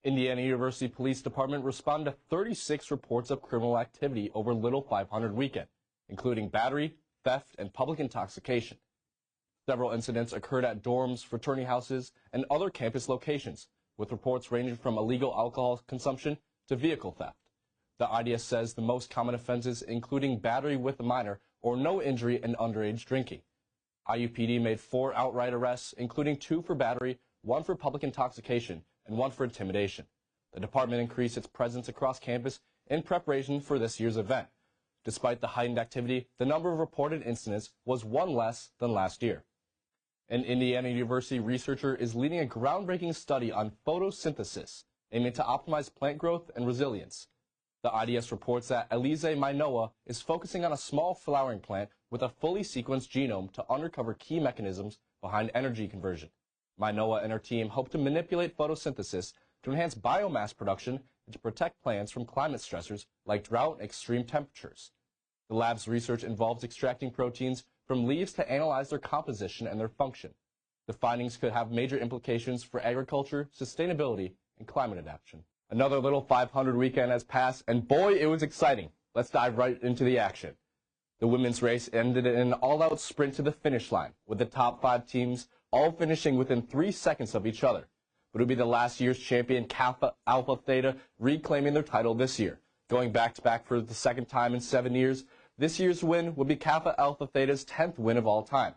Indiana University Police Department responded to 36 reports of criminal activity over Little 500 weekend, including battery, theft, and public intoxication. Several incidents occurred at dorms, fraternity houses, and other campus locations, with reports ranging from illegal alcohol consumption to vehicle theft. The IDS says the most common offenses including battery with a minor or no injury and underage drinking. IUPD made 4 outright arrests, including 2 for battery, 1 for public intoxication, and 1 for intimidation. The department increased its presence across campus in preparation for this year's event. Despite the heightened activity, the number of reported incidents was 1 less than last year. An Indiana University researcher is leading a groundbreaking study on photosynthesis, aiming to optimize plant growth and resilience. The IDS reports that Elise Mainoa is focusing on a small flowering plant with a fully sequenced genome to uncover key mechanisms behind energy conversion. Mainoa and her team hope to manipulate photosynthesis to enhance biomass production and to protect plants from climate stressors like drought and extreme temperatures. The lab's research involves extracting proteins from leaves to analyze their composition and their function. The findings could have major implications for agriculture, sustainability, and climate adaptation. Another Little 500 weekend has passed, and boy, it was exciting. Let's dive right into the action. The women's race ended in an all-out sprint to the finish line, with the top 5 teams all finishing within 3 seconds of each other. But it would be the last year's champion Kappa Alpha Theta reclaiming their title this year. Going back-to-back for the 2nd time in 7 years, this year's win would be Kappa Alpha Theta's 10th win of all time,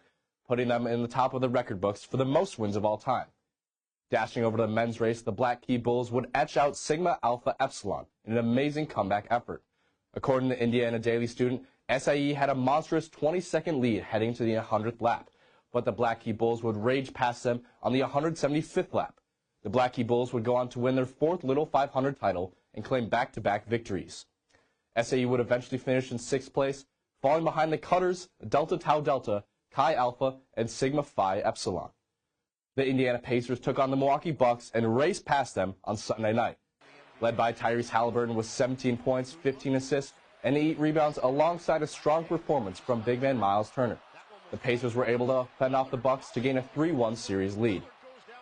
putting them in the top of the record books for the most wins of all time. Dashing over the men's race, the Black Key Bulls would etch out Sigma Alpha Epsilon in an amazing comeback effort. According to Indiana Daily Student, SIE had a monstrous 20-second lead heading to the 100th lap, but the Black Key Bulls would rage past them on the 175th lap. The Black Key Bulls would go on to win their 4th Little 500 title and claim back-to-back victories. SIE would eventually finish in 6th place, falling behind the Cutters, Delta Tau Delta, Chi Alpha, and Sigma Phi Epsilon. The Indiana Pacers took on the Milwaukee Bucks and raced past them on Sunday night. Led by Tyrese Halliburton with 17 points, 15 assists, and 8 rebounds alongside a strong performance from big man Miles Turner. The Pacers were able to fend off the Bucks to gain a 3-1 series lead.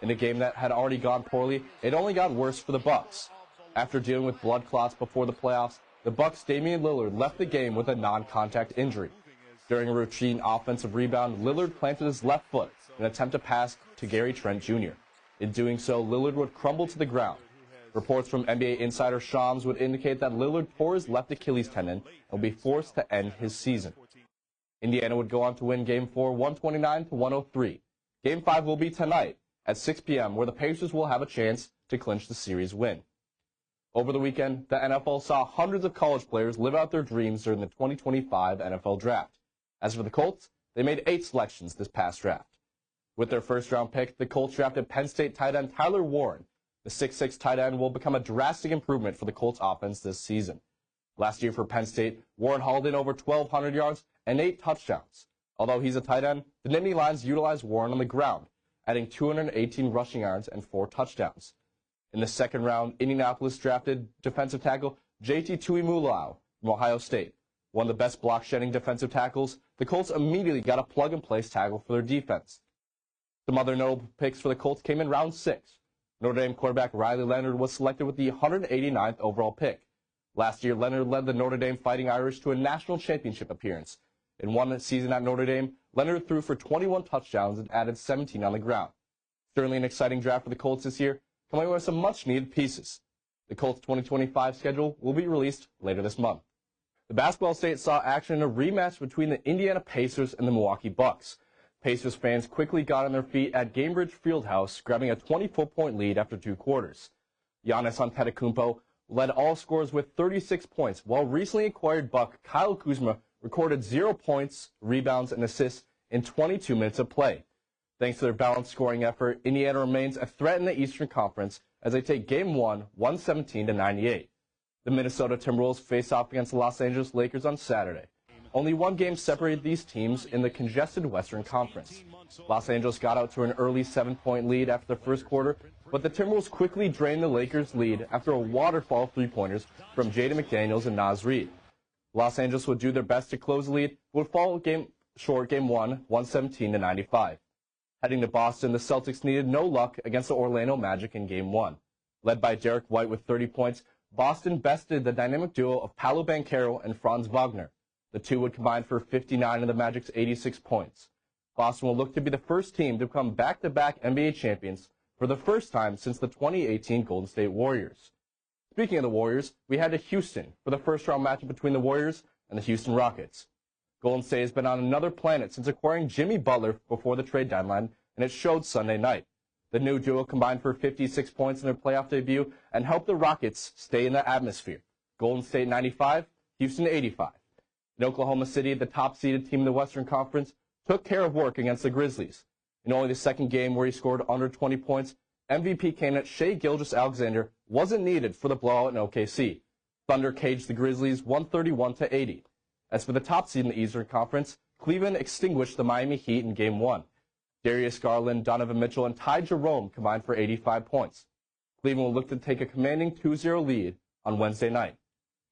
In a game that had already gone poorly, it only got worse for the Bucks. After dealing with blood clots before the playoffs, the Bucks' Damian Lillard left the game with a non-contact injury. During a routine offensive rebound, Lillard planted his left foot in an attempt to pass to Gary Trent Jr. In doing so, Lillard would crumble to the ground. Reports from NBA insider Shams would indicate that Lillard tore his left Achilles tendon and will be forced to end his season. Indiana would go on to win Game 4 129-103. Game 5 will be tonight at 6 p.m. where the Pacers will have a chance to clinch the series win. Over the weekend, the NFL saw hundreds of college players live out their dreams during the 2025 NFL Draft. As for the Colts, they made 8 selections this past draft. With their first-round pick, the Colts drafted Penn State tight end Tyler Warren. The 6'6" tight end will become a drastic improvement for the Colts offense this season. Last year for Penn State, Warren hauled in over 1,200 yards and 8 touchdowns. Although he's a tight end, the Nittany Lions utilized Warren on the ground, adding 218 rushing yards and 4 touchdowns. In the second round, Indianapolis drafted defensive tackle J.T. Tuimoloau from Ohio State. One of the best block-shedding defensive tackles, the Colts immediately got a plug-and-place tackle for their defense. Some other notable picks for the Colts came in round 6. Notre Dame quarterback Riley Leonard was selected with the 189th overall pick. Last year, Leonard led the Notre Dame Fighting Irish to a national championship appearance. In one season at Notre Dame, Leonard threw for 21 touchdowns and added 17 on the ground. Certainly an exciting draft for the Colts this year, coming with some much-needed pieces. The Colts 2025 schedule will be released later this month. The basketball state saw action in a rematch between the Indiana Pacers and the Milwaukee Bucks. Pacers fans quickly got on their feet at Gainbridge Fieldhouse, grabbing a 24-point lead after 2 quarters. Giannis Antetokounmpo led all scorers with 36 points, while recently acquired Buck Kyle Kuzma recorded 0 points, rebounds, and assists in 22 minutes of play. Thanks to their balanced scoring effort, Indiana remains a threat in the Eastern Conference as they take Game 1, 117-98. The Minnesota Timberwolves face off against the Los Angeles Lakers on Saturday. Only 1 game separated these teams in the congested Western Conference. Los Angeles got out to an early 7-point lead after the first quarter, but the Timberwolves quickly drained the Lakers' lead after a waterfall of 3-pointers from Jaden McDaniels and Naz Reid. Los Angeles would do their best to close the lead, but would fall short Game 1, 117-95. Heading to Boston, the Celtics needed no luck against the Orlando Magic in Game 1. Led by Derek White with 30 points, Boston bested the dynamic duo of Paolo Banchero and Franz Wagner. The two would combine for 59 of the Magic's 86 points. Boston will look to be the first team to become back-to-back NBA champions for the first time since the 2018 Golden State Warriors. Speaking of the Warriors, we head to Houston for the first-round matchup between the Warriors and the Houston Rockets. Golden State has been on another planet since acquiring Jimmy Butler before the trade deadline, and it showed Sunday night. The new duo combined for 56 points in their playoff debut and helped the Rockets stay in the atmosphere. Golden State 95, Houston 85. In Oklahoma City, the top-seeded team in the Western Conference took care of work against the Grizzlies. In only the second game where he scored under 20 points, MVP candidate Shai Gilgeous-Alexander wasn't needed for the blowout in OKC. Thunder caged the Grizzlies 131-80. As for the top seed in the Eastern Conference, Cleveland extinguished the Miami Heat in Game 1. Darius Garland, Donovan Mitchell, and Ty Jerome combined for 85 points. Cleveland will look to take a commanding 2-0 lead on Wednesday night.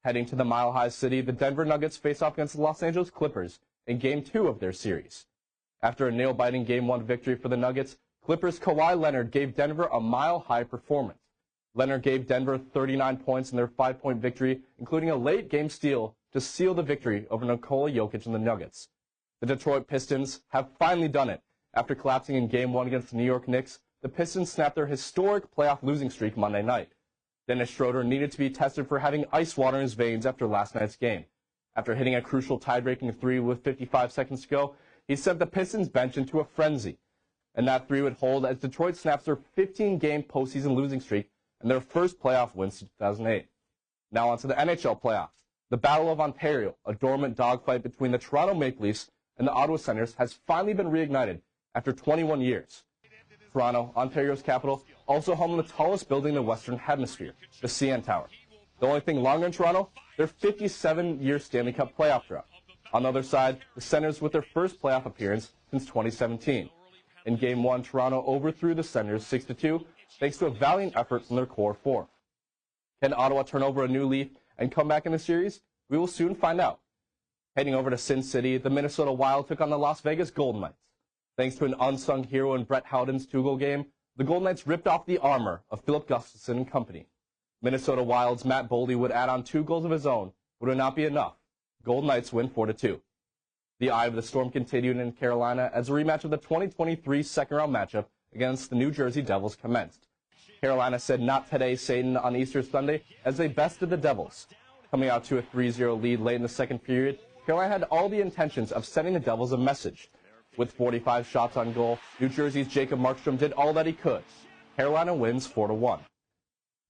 Heading to the Mile High City, the Denver Nuggets face off against the Los Angeles Clippers in Game 2 of their series. After a nail-biting Game 1 victory for the Nuggets, Clippers' Kawhi Leonard gave Denver a mile-high performance. Leonard gave Denver 39 points in their 5-point victory, including a late-game steal to seal the victory over Nikola Jokic and the Nuggets. The Detroit Pistons have finally done it. After collapsing in Game 1 against the New York Knicks, the Pistons snapped their historic playoff losing streak Monday night. Dennis Schroeder needed to be tested for having ice water in his veins after last night's game. After hitting a crucial tie-breaking three with 55 seconds to go, he sent the Pistons bench into a frenzy. And that three would hold as Detroit snaps their 15-game postseason losing streak and their first playoff win since 2008. Now on to the NHL playoffs. The Battle of Ontario, a dormant dogfight between the Toronto Maple Leafs and the Ottawa Senators, has finally been reignited after 21 years. Toronto, Ontario's capital, also home to the tallest building in the Western Hemisphere, the CN Tower. The only thing longer in Toronto, their 57-year Stanley Cup playoff drought. On the other side, the Senators with their first playoff appearance since 2017. In Game 1, Toronto overthrew the Senators 6-2, thanks to a valiant effort from their core four. Can Ottawa turn over a new leaf and come back in the series? We will soon find out. Heading over to Sin City, the Minnesota Wild took on the Las Vegas Golden Knights. Thanks to an unsung hero in Brett Howden's 2-goal game, the Golden Knights ripped off the armor of Philip Gustafson and company. Minnesota Wild's Matt Boldy would add on 2 goals of his own, but it would not be enough. Golden Knights win 4-2. The eye of the storm continued in Carolina as a rematch of the 2023 second-round matchup against the New Jersey Devils commenced. Carolina said not today, Satan, on Easter Sunday as they bested the Devils. Coming out to a 3-0 lead late in the second period, Carolina had all the intentions of sending the Devils a message. With 45 shots on goal, New Jersey's Jacob Markstrom did all that he could. Carolina wins 4-1.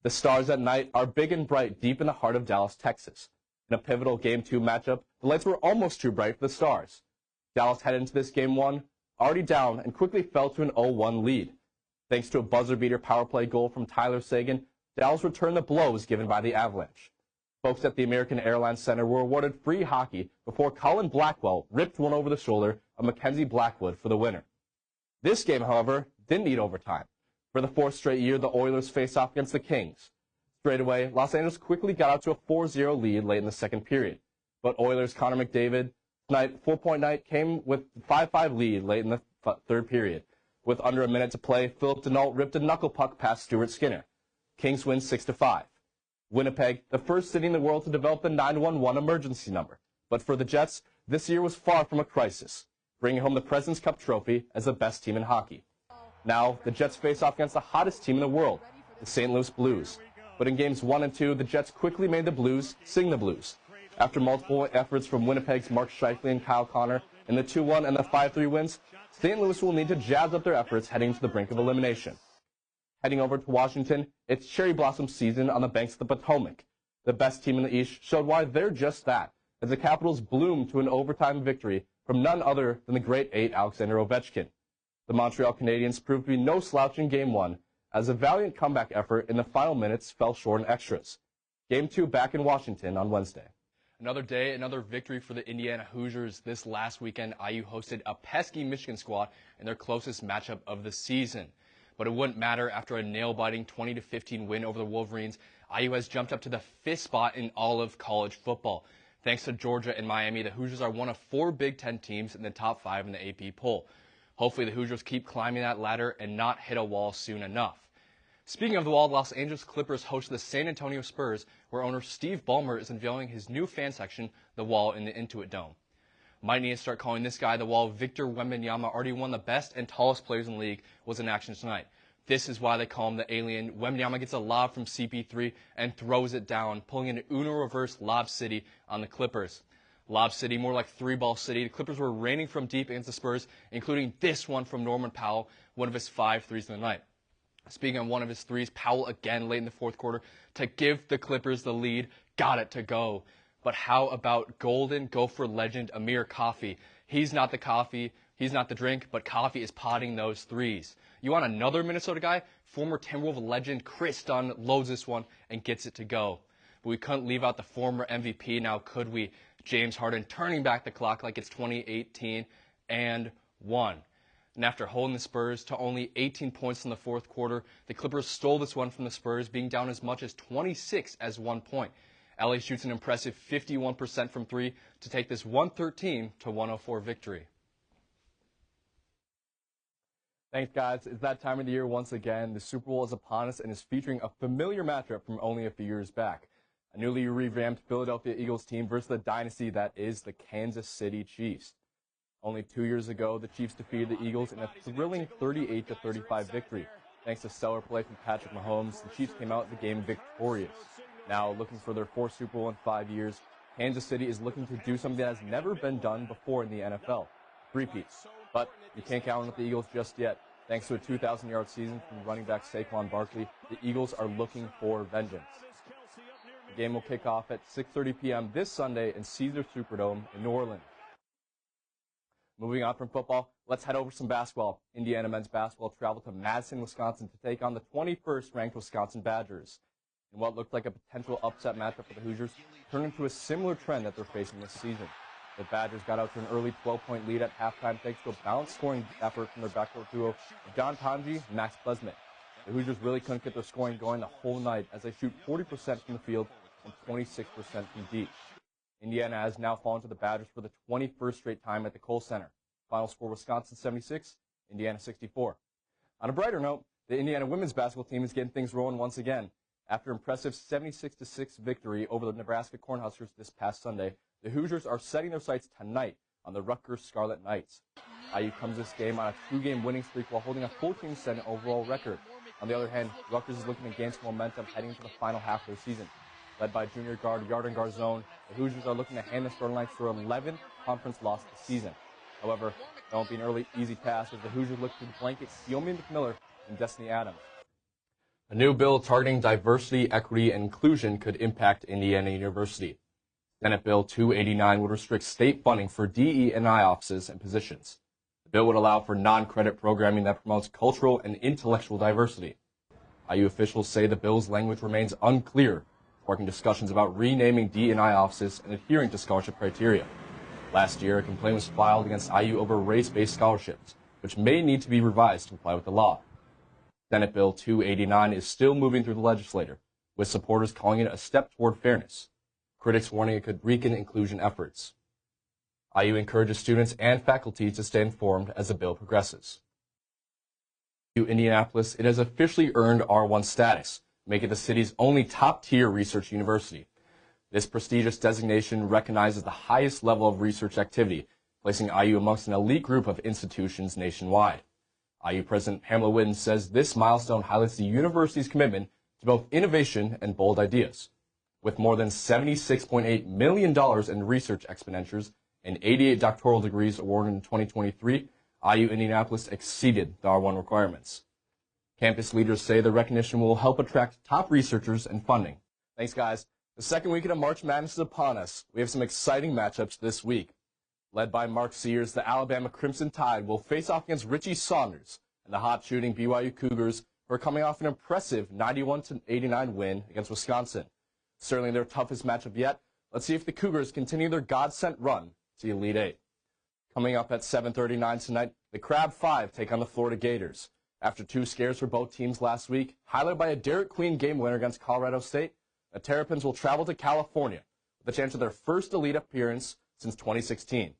The Stars at night are big and bright deep in the heart of Dallas, Texas. In a pivotal Game 2 matchup, the lights were almost too bright for the Stars. Dallas headed into this Game 1 already down and quickly fell to an 0-1 lead. Thanks to a buzzer-beater power play goal from Tyler Seguin, Dallas returned the blows given by the Avalanche. Folks at the American Airlines Center were awarded free hockey before Colin Blackwell ripped one over the shoulder of Mackenzie Blackwood for the winner. This game, however, didn't need overtime. For the 4th straight year, the Oilers faced off against the Kings. Straight away, Los Angeles quickly got out to a 4-0 lead late in the second period. But Oilers' Connor McDavid, tonight 4-point night, came with a 5-5 lead late in the third period. With under a minute to play, Philip Denault ripped a knuckle puck past Stuart Skinner. Kings win 6-5. Winnipeg, the first city in the world to develop the 911 emergency number. But for the Jets, this year was far from a crisis, bringing home the President's Cup trophy as the best team in hockey. Now, the Jets face off against the hottest team in the world, the St. Louis Blues. But in games 1 and 2, the Jets quickly made the Blues sing the blues. After multiple efforts from Winnipeg's Mark Scheifele and Kyle Connor in the 2-1 and the 5-3 wins, St. Louis will need to jazz up their efforts heading to the brink of elimination. Heading over to Washington, it's cherry blossom season on the banks of the Potomac. The best team in the East showed why they're just that, as the Capitals bloomed to an overtime victory from none other than the great 8 Alexander Ovechkin. The Montreal Canadiens proved to be no slouch in Game 1, as a valiant comeback effort in the final minutes fell short in extras. Game 2 back in Washington on Wednesday. Another day, another victory for the Indiana Hoosiers. This last weekend, IU hosted a pesky Michigan squad in their closest matchup of the season. But it wouldn't matter after a nail-biting 20-15 win over the Wolverines. IU has jumped up to the 5th spot in all of college football. Thanks to Georgia and Miami, the Hoosiers are one of 4 Big Ten teams in the top 5 in the AP poll. Hopefully the Hoosiers keep climbing that ladder and not hit a wall soon enough. Speaking of the Wall, Los Angeles Clippers host the San Antonio Spurs, where owner Steve Ballmer is unveiling his new fan section, The Wall, in the Intuit Dome. Might need to start calling this guy The Wall. Victor Wembanyama, already one of the best and tallest players in the league, was in action tonight. This is why they call him the Alien. Wembanyama gets a lob from CP3 and throws it down, pulling an Uno reverse lob city on the Clippers. Lob City, more like three-ball city. The Clippers were raining from deep against the Spurs, including this one from Norman Powell, one of his 5 threes in the night. Speaking of one of his threes, Powell again late in the fourth quarter to give the Clippers the lead. Got it to go. But how about Golden Gopher legend Amir Coffey? He's not the coffee, he's not the drink, but Coffey is potting those threes. You want another Minnesota guy? Former Timberwolves legend Chris Dunn loads this one and gets it to go. But we couldn't leave out the former MVP now, could we? James Harden turning back the clock like it's 2018 and won. And after holding the Spurs to only 18 points in the fourth quarter, the Clippers stole this one from the Spurs, being down as much as 26 as 1 point. LA shoots an impressive 51% from three to take this 113-104 victory. Thanks, guys. It's that time of the year once again. The Super Bowl is upon us and is featuring a familiar matchup from only a few years back. A newly revamped Philadelphia Eagles team versus the dynasty that is the Kansas City Chiefs. Only 2 years ago, the Chiefs defeated the Eagles in a thrilling 38-35 victory. Thanks to stellar play from Patrick Mahomes, the Chiefs came out the game victorious. Now, looking for their 4th Super Bowl in 5 years, Kansas City is looking to do something that has never been done before in the NFL. Three-peats. But you can't count on the Eagles just yet. Thanks to a 2,000-yard season from running back Saquon Barkley, the Eagles are looking for vengeance. The game will kick off at 6:30 p.m. this Sunday in Caesars Superdome in New Orleans. Moving on from football, let's head over to some basketball. Indiana men's basketball traveled to Madison, Wisconsin to take on the 21st ranked Wisconsin Badgers. In what looked like a potential upset matchup for the Hoosiers turned into a similar trend that they're facing this season. The Badgers got out to an early 12-point lead at halftime thanks to a balanced scoring effort from their backcourt duo of John Tonji and Max Plesmet. The Hoosiers really couldn't get their scoring going the whole night as they shoot 40% from the field and 26% from deep. Indiana has now fallen to the Badgers for the 21st straight time at the Kohl Center. Final score: Wisconsin 76, Indiana 64. On a brighter note, the Indiana women's basketball team is getting things rolling once again. After an impressive 76-6 victory over the Nebraska Cornhuskers this past Sunday, the Hoosiers are setting their sights tonight on the Rutgers Scarlet Knights. IU comes this game on a 2-game winning streak while holding a 14-7 overall record. On the other hand, Rutgers is looking to gain some momentum heading into the final half of the season. Led by junior guard Yarden Garzone, the Hoosiers are looking to hand the Scarlet Knights their 11th conference loss this season. However, it won't be an easy task as the Hoosiers look to blanket Keomi McMiller and Destiny Adams. A new bill targeting diversity, equity, and inclusion could impact Indiana University. Senate Bill 289 would restrict state funding for DE&I offices and positions. The bill would allow for non-credit programming that promotes cultural and intellectual diversity. IU officials say the bill's language remains unclear, sparking discussions about renaming DE&I offices and adhering to scholarship criteria. Last year, a complaint was filed against IU over race-based scholarships, which may need to be revised to comply with the law. Senate Bill 289 is still moving through the legislature, with supporters calling it a step toward fairness. Critics warning it could weaken inclusion efforts. IU encourages students and faculty to stay informed as the bill progresses. In Indianapolis, it has officially earned R1 status, making it the city's only top-tier research university. This prestigious designation recognizes the highest level of research activity, placing IU amongst an elite group of institutions nationwide. IU President Pamela Whitten says this milestone highlights the university's commitment to both innovation and bold ideas. With more than $76.8 million in research expenditures and 88 doctoral degrees awarded in 2023, IU Indianapolis exceeded the R1 requirements. Campus leaders say the recognition will help attract top researchers and funding. Thanks, guys. The second weekend of March Madness is upon us. We have some exciting matchups this week. Led by Mark Sears, the Alabama Crimson Tide will face off against Richie Saunders and the hot-shooting BYU Cougars, who are coming off an impressive 91-89 win against Wisconsin. Certainly their toughest matchup yet. Let's see if the Cougars continue their God-sent run to the Elite Eight. Coming up at 7:39 tonight, the Crab Five take on the Florida Gators. After 2 scares for both teams last week, highlighted by a Derek Queen game winner against Colorado State, the Terrapins will travel to California with a chance of their first Elite appearance since 2016.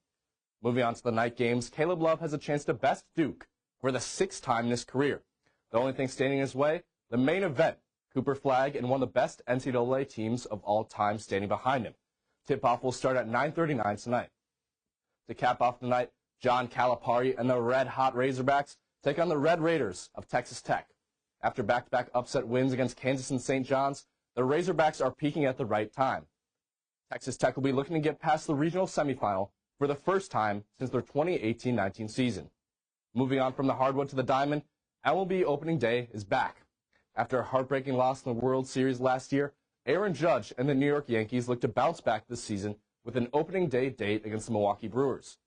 Moving on to the night games, Caleb Love has a chance to best Duke for the 6th time in his career. The only thing standing in his way, The main event, Cooper Flagg and one of the best NCAA teams of all time standing behind him. Tip-off will start at 9:39 tonight. To cap off the night, John Calipari and the red-hot Razorbacks take on the Red Raiders of Texas Tech. After back-to-back upset wins against Kansas and St. John's, the Razorbacks are peaking at the right time. Texas Tech will be looking to get past the regional semifinal for the first time since their 2018-19 season. Moving on from the hardwood to the diamond, MLB opening day is back. After a heartbreaking loss in the World Series last year, Aaron Judge and the New York Yankees look to bounce back this season with an opening day date against the Milwaukee Brewers.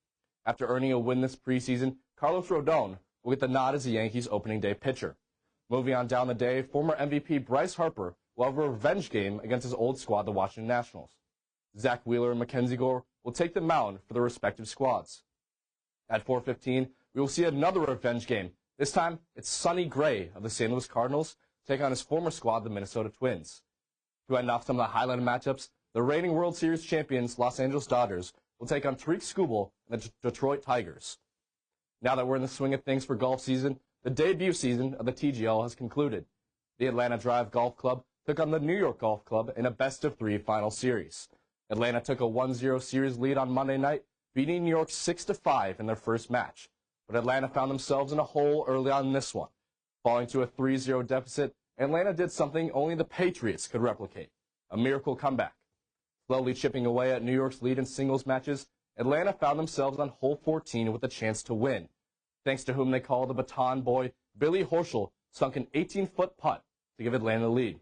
After earning a win this preseason, Carlos Rodon will get the nod as the Yankees' opening day pitcher. Moving on down the day, former MVP Bryce Harper will have a revenge game against his old squad, the Washington Nationals. Zach Wheeler and Mackenzie Gore will take the mound for their respective squads. At 4:15, we will see another revenge game. This time, it's Sonny Gray of the St. Louis Cardinals take on his former squad, the Minnesota Twins. To end off some of the highlighted matchups, the reigning World Series champions Los Angeles Dodgers will take on Tariq Skubal and the Detroit Tigers. Now that we're in the swing of things for golf season, the debut season of the TGL has concluded. The Atlanta Drive Golf Club took on the New York Golf Club in a best-of-3 final series. Atlanta took a 1-0 series lead on Monday night, beating New York 6-5 in their first match. But Atlanta found themselves in a hole early on in this one. Falling to a 3-0 deficit, Atlanta did something only the Patriots could replicate, a miracle comeback. Slowly chipping away at New York's lead in singles matches, Atlanta found themselves on hole 14 with a chance to win, thanks to whom they call the baton boy. Billy Horschel sunk an 18-foot putt to give Atlanta the lead.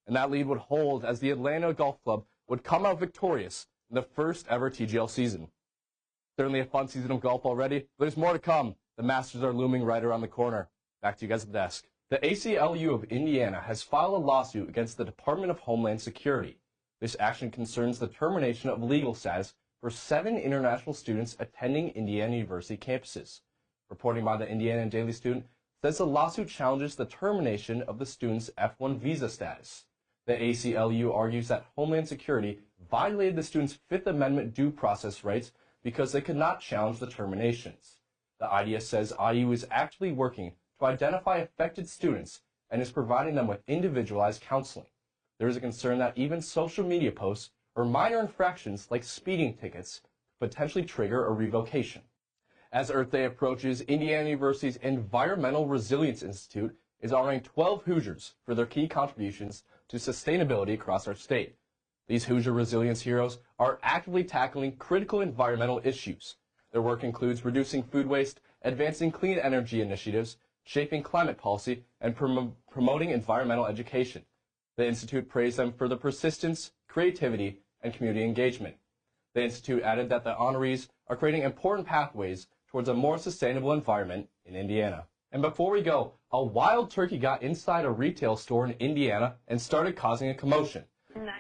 And that lead would hold as the Atlanta Golf Club would come out victorious in the first ever TGL season. Certainly a fun season of golf already, but there's more to come. The Masters are looming right around the corner. Back to you guys at the desk. The ACLU of Indiana has filed a lawsuit against the Department of Homeland Security. This action concerns the termination of legal status for 7 international students attending Indiana University campuses. Reporting by the Indiana Daily Student says the lawsuit challenges the termination of the students' F-1 visa status. The ACLU argues that Homeland Security violated the students' Fifth Amendment due process rights because they could not challenge the terminations. The IDS says IU is actively working to identify affected students and is providing them with individualized counseling. There is a concern that even social media posts or minor infractions like speeding tickets could potentially trigger a revocation. As Earth Day approaches, Indiana University's Environmental Resilience Institute is honoring 12 Hoosiers for their key contributions to sustainability across our state. These Hoosier resilience heroes are actively tackling critical environmental issues. Their work includes reducing food waste, advancing clean energy initiatives, shaping climate policy, and promoting environmental education. The Institute praised them for their persistence, creativity, and community engagement. The Institute added that the honorees are creating important pathways towards a more sustainable environment in Indiana. And before we go, a wild turkey got inside a retail store in Indiana and started causing a commotion.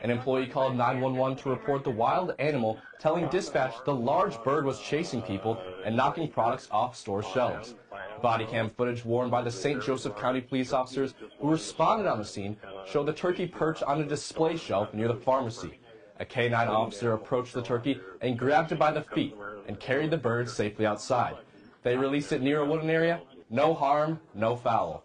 An employee called 911 to report the wild animal, telling dispatch the large bird was chasing people and knocking products off store shelves. Body cam footage worn by the St. Joseph County police officers who responded on the scene showed the turkey perched on a display shelf near the pharmacy. A K-9 officer approached the turkey and grabbed it by the feet and carried the bird safely outside. They released it near a wooden area. No harm, no foul.